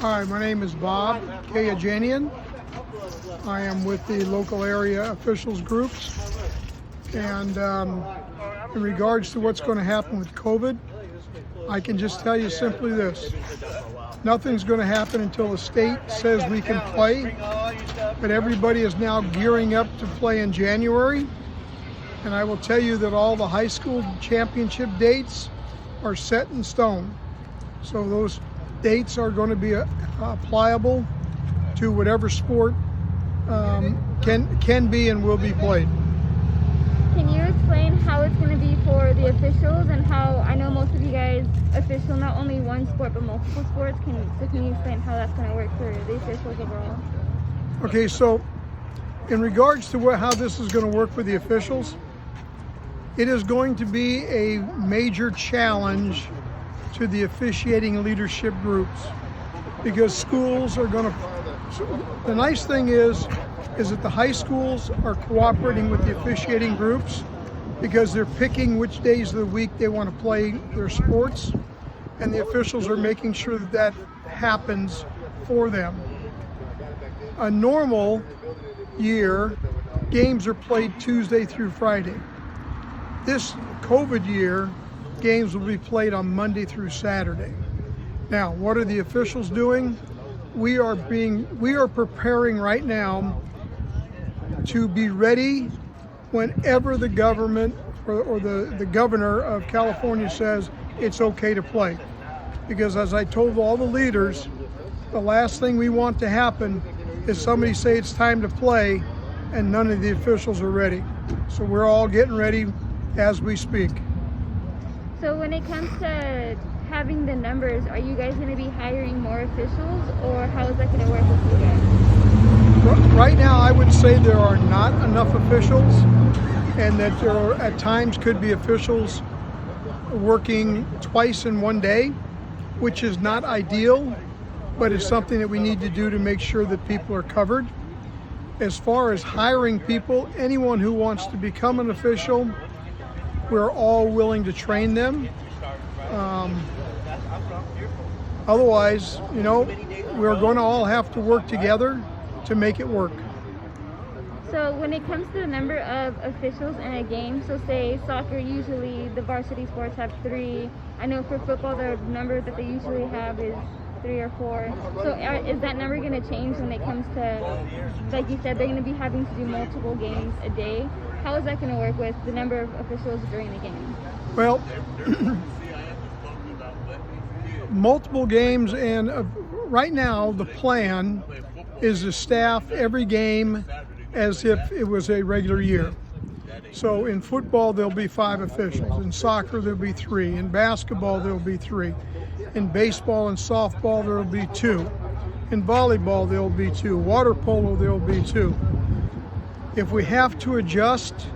Hi, my name is Bob Kayajanian. I am with the local area officials groups. And in regards to what's going to happen with COVID, I can just tell you simply this. Nothing's going to happen until the state says we can play, but everybody is now gearing up to play in January. And I will tell you that all the high school championship dates are set in stone. So those dates are going to be applicable to whatever sport can be and will be played. Can you explain how it's going to be for the officials and how, I know most of you guys official not only one sport but multiple sports, can you explain how that's going to work for the officials overall? Okay, so in regards to how this is going to work for the officials, it is going to be a major challenge to the officiating leadership groups because schools are going to, the nice thing is that the high schools are cooperating with the officiating groups because they're picking which days of the week they want to play their sports, and the officials are making sure that that happens for them. A normal year, games are played Tuesday through Friday. This COVID year, games will be played on Monday through Saturday. Now, what are the officials doing? We are preparing right now to be ready whenever the government or the governor of California says it's okay to play. Because as I told all the leaders, the last thing we want to happen is somebody say it's time to play and none of the officials are ready. So we're all getting ready as we speak. So when it comes to having the numbers, are you guys going to be hiring more officials, or how is that going to work with you guys? Right now, I would say there are not enough officials, and that there are, at times could be officials working twice in one day, which is not ideal, but it's something that we need to do to make sure that people are covered. As far as hiring people, anyone who wants to become an official, we're all willing to train them. Otherwise, we're going to all have to work together to make it work. So when it comes to the number of officials in a game, so say soccer, usually the varsity sports have 3. I know for football, the number that they usually have is 3 or 4. So is that number going to change when it comes to, like you said, they're going to be having to do multiple games a day? How is that going to work with the number of officials during the game? Well, multiple games, and right now the plan is to staff every game as if it was a regular year. So in football there'll be 5 officials, in soccer there'll be 3, in basketball there'll be 3, in baseball and softball there'll be 2, in volleyball there'll be 2, water polo there'll be 2. If we have to adjust,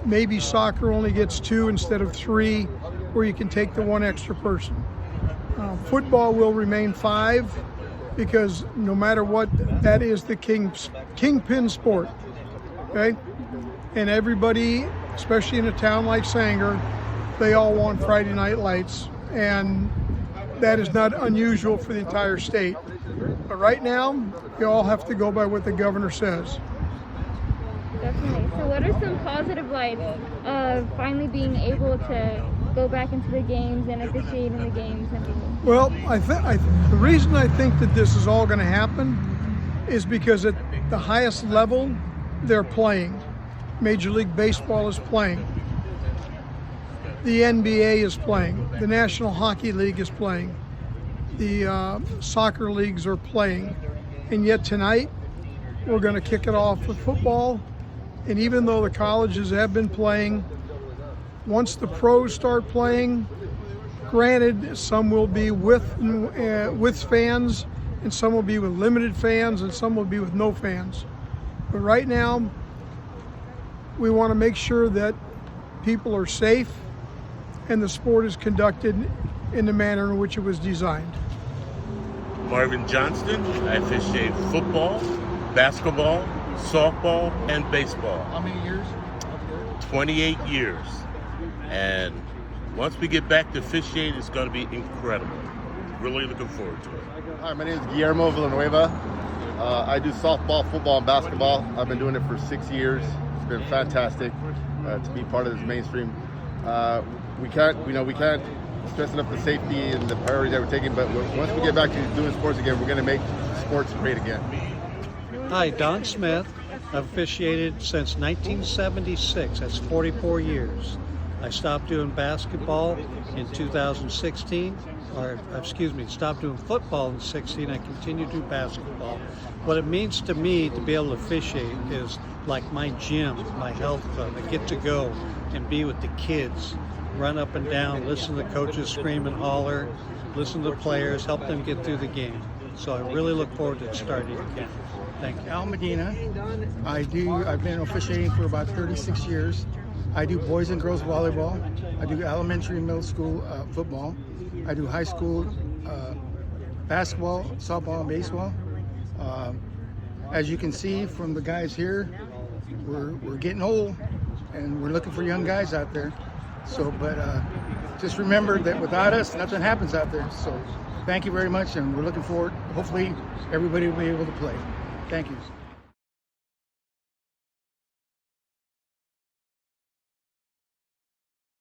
maybe soccer only gets 2 instead of 3, where you can take the 1 extra person. Football will remain 5 because no matter what, that is the kingpin sport, okay? And everybody, especially in a town like Sanger, they all want Friday night lights, and that is not unusual for the entire state. But right now, you all have to go by what the governor says. Definitely. So what are some positive lights of finally being able to go back into the games and officiate in the games? Well, the reason I think that this is all going to happen is because at the highest level, they're playing. Major League Baseball is playing. The NBA is playing. The National Hockey League is playing. The soccer leagues are playing. And yet tonight, we're going to kick it off with football. And even though the colleges have been playing, once the pros start playing, granted, some will be with fans, and some will be with limited fans, and some will be with no fans. But right now, we want to make sure that people are safe and the sport is conducted in the manner in which it was designed. Marvin Johnston, I officiate football, basketball, softball, and baseball. How many years? 28 years. And once we get back to officiating, it's going to be incredible. Really looking forward to it. Hi, my name is Guillermo Villanueva. I do softball, football, and basketball. I've been doing it for 6 years. It's been fantastic to be part of this mainstream. We can't stress enough the safety and the priorities that we're taking, but once we get back to doing sports again, we're going to make sports great again. Hi, Don Smith. I've officiated since 1976. That's 44 years. I stopped doing basketball in 2016, stopped doing football in 16. I continue to do basketball. What it means to me to be able to officiate is like my gym, my health club. I get to go and be with the kids, run up and down, listen to the coaches scream and holler, listen to the players, help them get through the game. So I really look forward to starting again. Thank you. Al Medina. I've been officiating for about 36 years. I do boys and girls volleyball. I do elementary and middle school football. I do high school basketball, softball, and baseball. As you can see from the guys here, we're getting old, and we're looking for young guys out there. But just remember that without us, nothing happens out there. So thank you very much, and we're looking forward. Hopefully, everybody will be able to play. Thank you.